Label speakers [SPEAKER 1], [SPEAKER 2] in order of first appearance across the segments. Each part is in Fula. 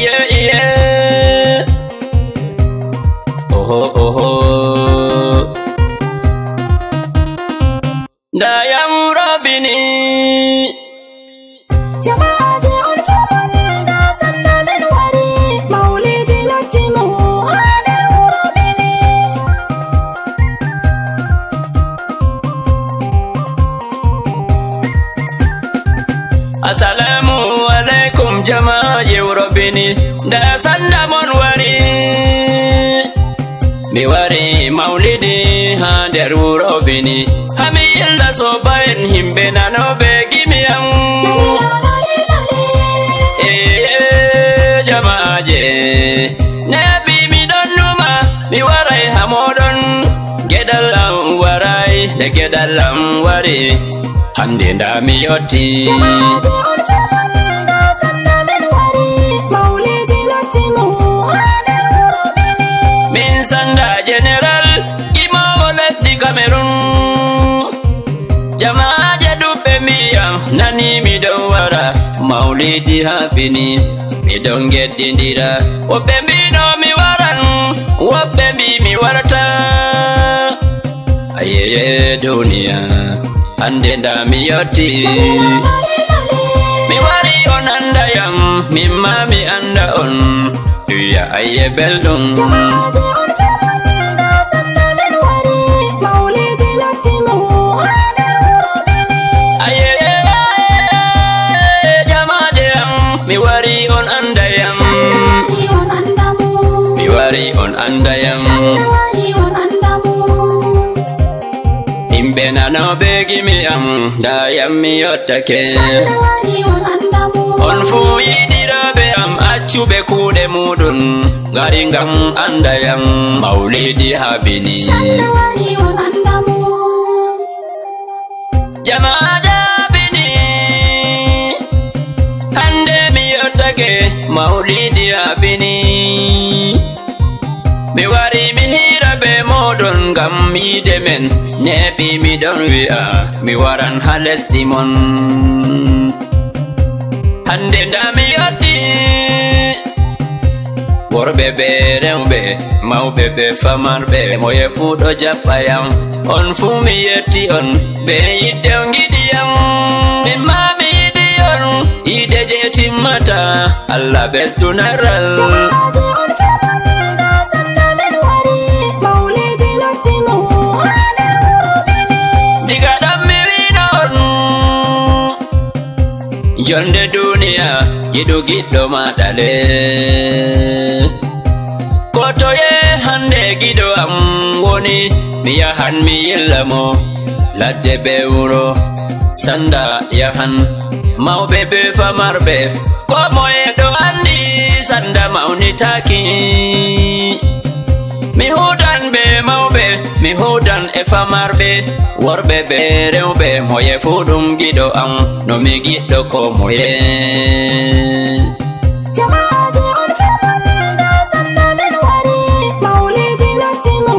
[SPEAKER 1] yeah. Oh. Dayam Rabini. Assalamu alaikum jama'a Rabini da sandamon wari mi wari maulidi ha der Rabini hamil da so bayan himbe na no be gimiyan jama'a je nabi mi don numa mi warai hamodon gedalam warai da gedalam wari hande da mi yotti min sanda general kima di Cameroon jama'a dubbe miyam nani mi don wara maulidi hapini mi don geddindira wobbe mi no mi waran wobbe mi warata ayeye duniya hande da mi yotti mi wari on anda yam mimma mi anda on ya aye beldum mi wari on anda yam mi wari on anda yam Imbena no begi mi am da yam mi yottake on fu yidirabe am accube kude mudun garingam anda yam maulidi habini jama'a jabini hande mi yottake maulidi habini mi wari mi hirabe modon gam mi demen nebi mi don wi'a mi waran halesti mon hande da mi yotti worbe be rewbe mawbe be famarbe moye fu do jappayam on fu mi yetti on be yidde on gidiyam min ma mi yidi on yide je timmata Allah besdunaral jonde duniya yidu giddo madale kotoye hande gido am woni mi yahan mi yillamo ladde be wuro sanda yahan mawbe be famarbe ko moye do andi sanda maunitaki mi hudan be mawbe mi hudan e famarbe worbe be rewbe moye fudum gido am no mi giddo ko moye
[SPEAKER 2] jamaaje on famanda sanda men wari maulidi latimu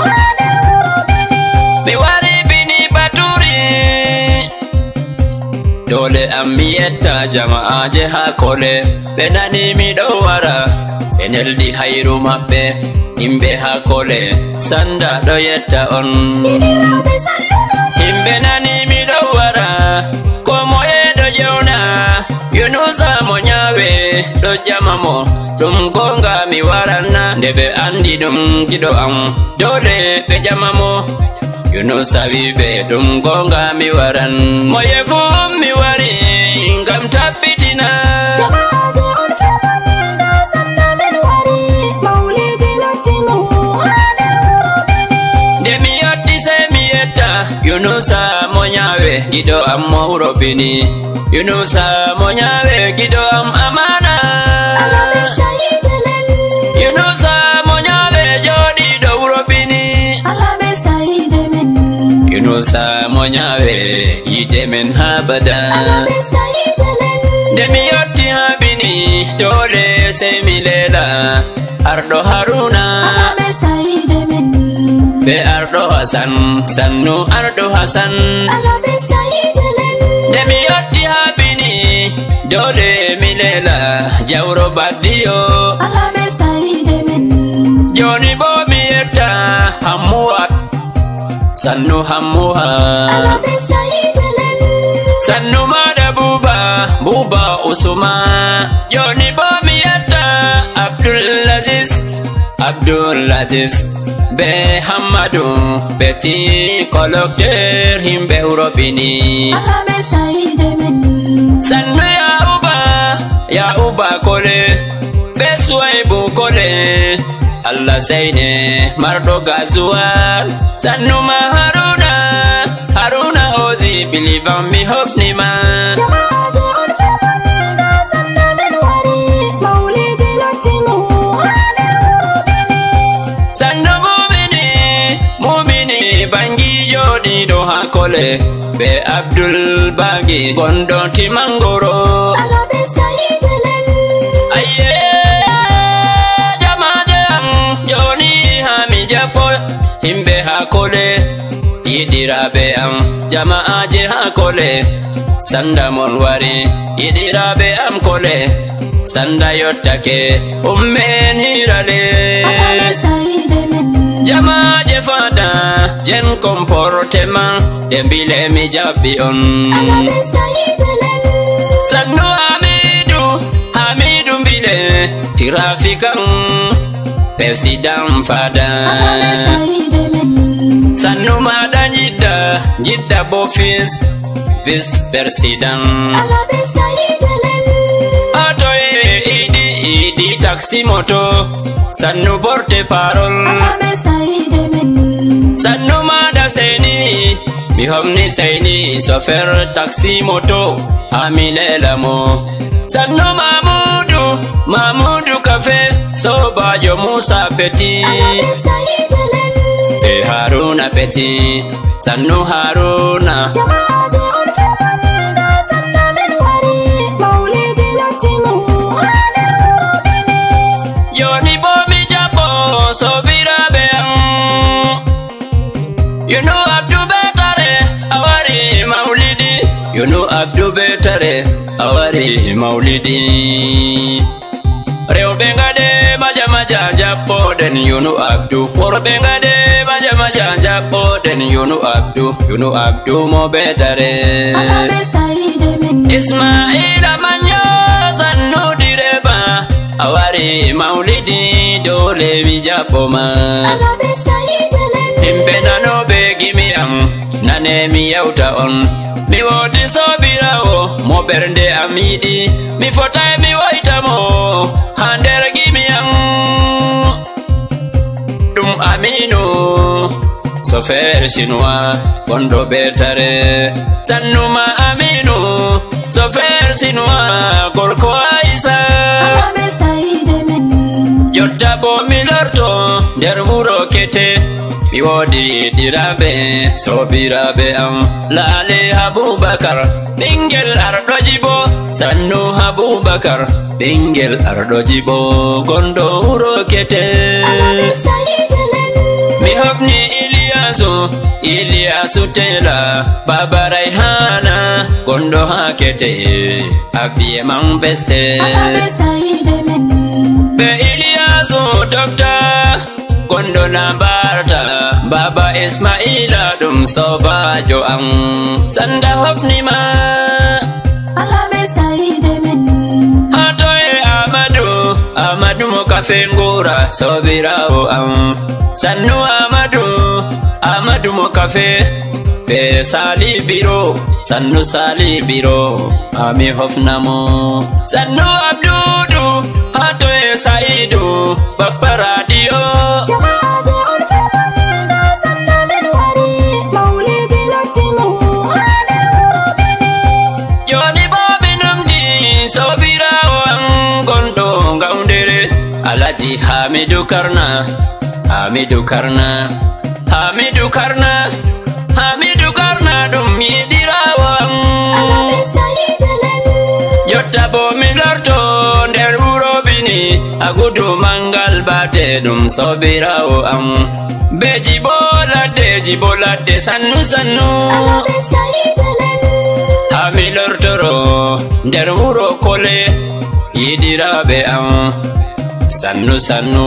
[SPEAKER 2] hada urobini
[SPEAKER 1] mi wari bini baturi dole am mi yetta jamaaje ha kole be nani mi do wara be neldi hayru mabbe himbe ha kole sanda do yetta on himbe nani mi do wara ko moye do jewna yunusa mo nyawe do jamamo dum gonga mi warana ndebe andi dum gido am dole be jamamo yunusa wibe dum gonga mi waran moye fu mi wari ngam tabbitina Yunusa monyawe gido am urobini Yunusa monyawe gido am amana Yunusa monyawe jodi do urobini Yunusa monyawe yidemen habada Demi yotti habini dole semilela ardo haruna be ardo hasan sannu ardo hasan demi yotti habini dole milela jawro baddiyo
[SPEAKER 2] Alabe Saide men
[SPEAKER 1] joni bo mi yetta hammuwa sannu hammuha
[SPEAKER 2] Alabe Saide men
[SPEAKER 1] sannu mada buba usuma joni bo mi yetta Abdul Aziz be Hamadu beti collecteur himbe urobini
[SPEAKER 2] Alabe Saide men
[SPEAKER 1] sannu ya uba kole be suwaibu kole Allah sayne mardo gazuwa sannu ma Haruna ozi believe on me hope ni ma
[SPEAKER 2] Jamaje on filmanda sanna men wari maulidi latimu hada urubini
[SPEAKER 1] sannu mumini bangi jodi do hakole be Abdul Bagi gondo timangoro
[SPEAKER 2] Alabe Saide men
[SPEAKER 1] aye jamaje joni hami japo himbe hakole yidirabe am jamaaje hakole sanda mon wari yidirabe am kole sanda yottake ummen hirale
[SPEAKER 2] Alabe Saide men
[SPEAKER 1] jamaaje fada jen comportement dembile mi jabbi on
[SPEAKER 2] Alabe Saide men
[SPEAKER 1] sannu hamidu bile trafikan president fada
[SPEAKER 2] Alabe Saide men
[SPEAKER 1] sannu mada jidda bofis vice president
[SPEAKER 2] Alabe Saide men
[SPEAKER 1] atoye idi taxi moto sannu porte parole
[SPEAKER 2] Alabe Saide men
[SPEAKER 1] sannu mada seni mi homni seni chauffeur taxi moto amilelamo sannu Mamudu cafe sobajo Musa Peti
[SPEAKER 2] Alabe Saide men
[SPEAKER 1] Haruna Peti sannu Haruna
[SPEAKER 2] Jamaje on filmanda sanna men wari maulidi latimu hada urubini
[SPEAKER 1] Yoni bomi jabo sobira beang You know Abdu Betare awari maulidi You know Abdu Betare awari maulidi Reo bengade maja japo den you know Abdu Poro bengade maja japo den you know Abdu mo Betare
[SPEAKER 2] Alabe Saide men
[SPEAKER 1] Ismaila Manyo sannu direba awari maulidi dole vijapo ma
[SPEAKER 2] Alabe Saide men
[SPEAKER 1] Himbe nano begimi am nane mi yauta on mi wodi sobirawo mo bernde amidi mi fotai mi waita mo hander gimi am dum aminu sofer chinois bondo betare tannuma aminu sofer chinois gorko aisa
[SPEAKER 2] Alabe Saide men
[SPEAKER 1] yotta bo milorto der wuro kete mi wodi dirabe sobirabe am laale Abubakar bingel ardo jibo sannu Abubakar bingel ardo jibo gondo wuro kete
[SPEAKER 2] Alabe Saide men
[SPEAKER 1] mi hofni Iliyasu tela baba Raihana gondo hakete abiye man beste
[SPEAKER 2] Alabe Saide men
[SPEAKER 1] be Iliyasu doctor gondo na barta baba Ismaila dum sobajo am sanda hofni ma
[SPEAKER 2] Alabe Saide men
[SPEAKER 1] hatoye Amadu mo kafengura sobirao am sannu Amadu mo kafe be sali biro ami hofnamo sannu Abdudu hatoye Saidu bakpa radio
[SPEAKER 2] Jamaje on filmanda sanna men wari maulidi latimu hada urubini
[SPEAKER 1] Joni bobi numdi sobirao am gondo ngaundere Alaji Hamidu Karna dum yidirawam
[SPEAKER 2] Alabe Saide men
[SPEAKER 1] yotta bo milorto der urobini agudu mangal bate dum sobirawo am beji bolade sannu
[SPEAKER 2] Alabe Saide men
[SPEAKER 1] hamilortoro nder wuro kole yiɗiraɓe am sannu sannu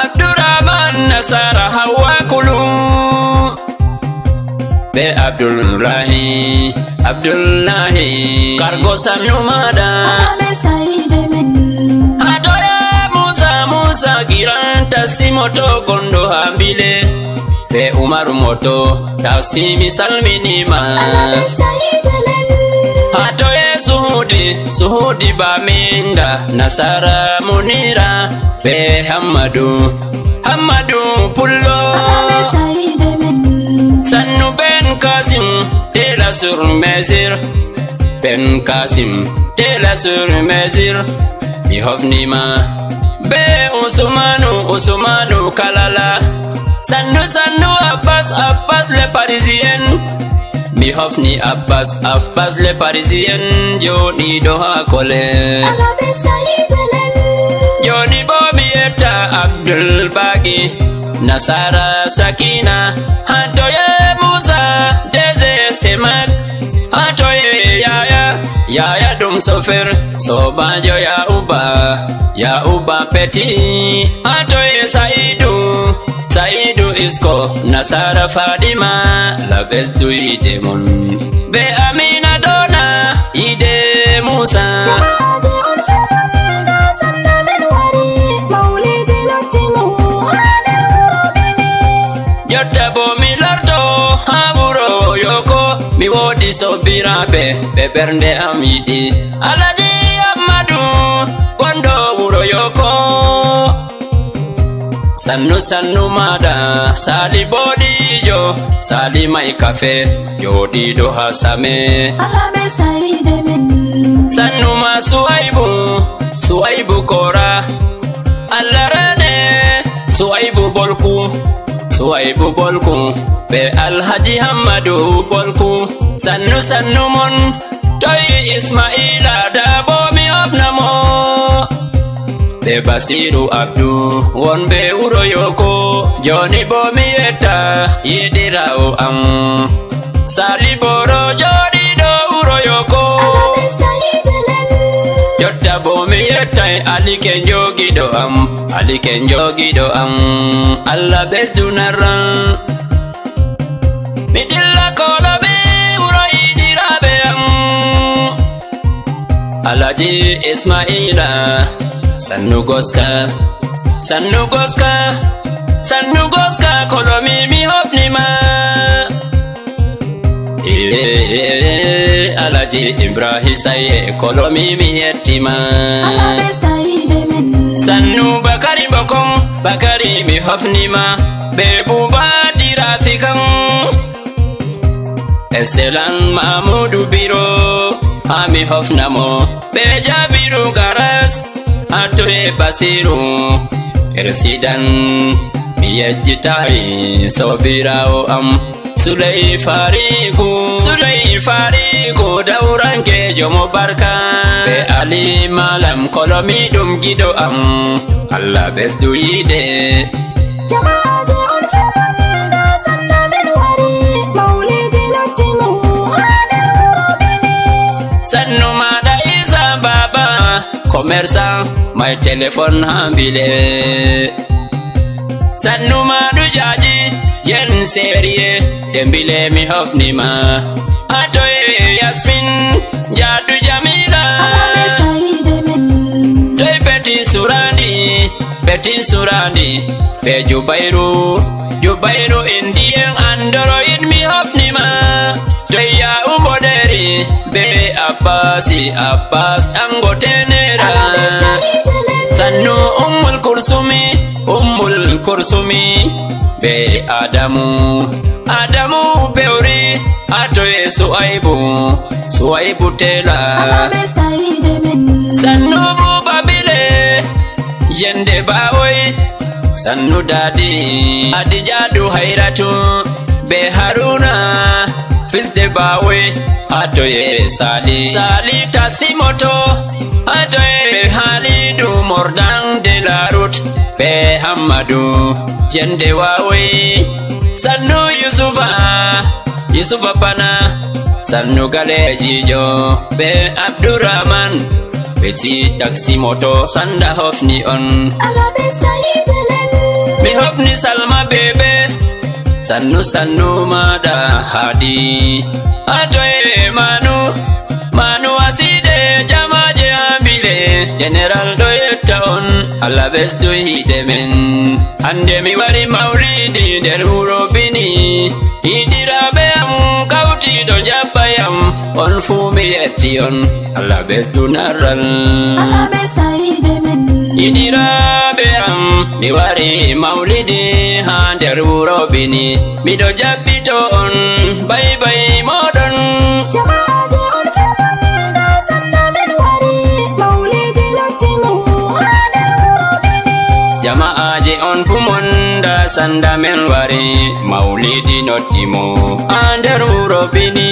[SPEAKER 1] Abdurrahman Nasara Hawa Kulu be Abdullahi Kargo sannu mada Atoye Musa Giranta Simoto Gondo Hambile be Umaru Moto Tasimi Salminima Atoye Suhudi Baminda Nasara Munira be Hamadu Pullo Sannu Ben Kasim Tela sur Mesir Ben Kasim Tela sur Mesir Bihofnima be Usmanu Kalala Sannu Abbas le Parisien Bihofni Abbas le Parisien Joni Doha Kole Joni Bobieta Abdul Bagi Nasara Sakina Hatoye Musa Deze Semak Hatoye Yaya Dum Sofer Sobajo Ya Uba Peti Hatoye Saidu Isko Nasara Fadima La Besdu Idemon Be Amina Dona Ide Musa Mi wodi sobiraɓe ɓe ɓernde am yiɗi Alaji Amadu gondo wuro Yoko sannu maɗa Sali bodijo Sali mai kafe joɗiɗo ha same sannu ma Suwaibu Kora Allah rene Suwaibu Bolku be Alhaji Hamadu Bolku sannu mon toy Ismaila Dabo mi ofnamo be Basiru Abdu wonɓe wuro Yoko joni bo mi yetta yiɗirawo am Sali Boro joɗiɗo wuro Yoko jotta bo mi yettai Aliken jogiɗo am Allah ɓesdunaran mi dilla koɗo ɓe wuro yiɗiraɓe am Alaji Ismaila sannu goska kolomi mi hofnima Alaji Ibrahim Saye kolomi mi yettima sannu Bakari Bokom Bakari mi hofnima be Buba Dirafikan Eselan Mahmudu Biro Ami hofnamo be Jabiru Garas Atoye Basiru Ersidan mi yejjitayi sobirawo am Sulai Fariku Dauranke Jomo Barka be Ali Malam kolomi ɗum giɗo am Allah ɓesdu yiɗe
[SPEAKER 2] Jama'aje on filmanda sanna min wari Maulidi lottimu hane wuro Bili
[SPEAKER 1] sannu maɗa Isa Baba commerçant my téléphone hambile sannu maɗu Jaji yen serie dembile mi hofnima Atoye Yasmin Jadu Jamila Toy Beti Surandi be Jubairu Indian Android mi hofnima Toy ya Umoderi be Abbas Angotenera sannu Ummul Kursumi be Adamu Beuri Atoye Suwaibu Tela sannu Babile Yende Bawoy sannu Dadi Adijadu Hairatu be Haruna Fisde Bawoy Atoye Sali Tasimoto Atoye Halidu Mordan de la Route be Hamadu Jende Wawoy sannu Yusufa Bana sannu galejijo be Abdurrahman beti taxi moto sanda hofni on
[SPEAKER 2] Alabesta yidemen
[SPEAKER 1] mi hofni Salma bebe sannu sannu mada hadi atoye manu aside jamaje ambile general do yetta on alabes do hidemen ande mi wari maulidi der wuro bini hidirabe am kauti do jabbayam on fu mi yetti on alabes do naral
[SPEAKER 2] Alabesta yidemen
[SPEAKER 1] hidirabe am mi wari maulidi ha der wuro bini mi do jabbito on bye bye modon
[SPEAKER 2] Jama'aje on filmanda sanda min wari maulidi lottimu hande wuro bini
[SPEAKER 1] jama'aje on fumonda sanda men wari maulidi nottimo ha nder wuro bini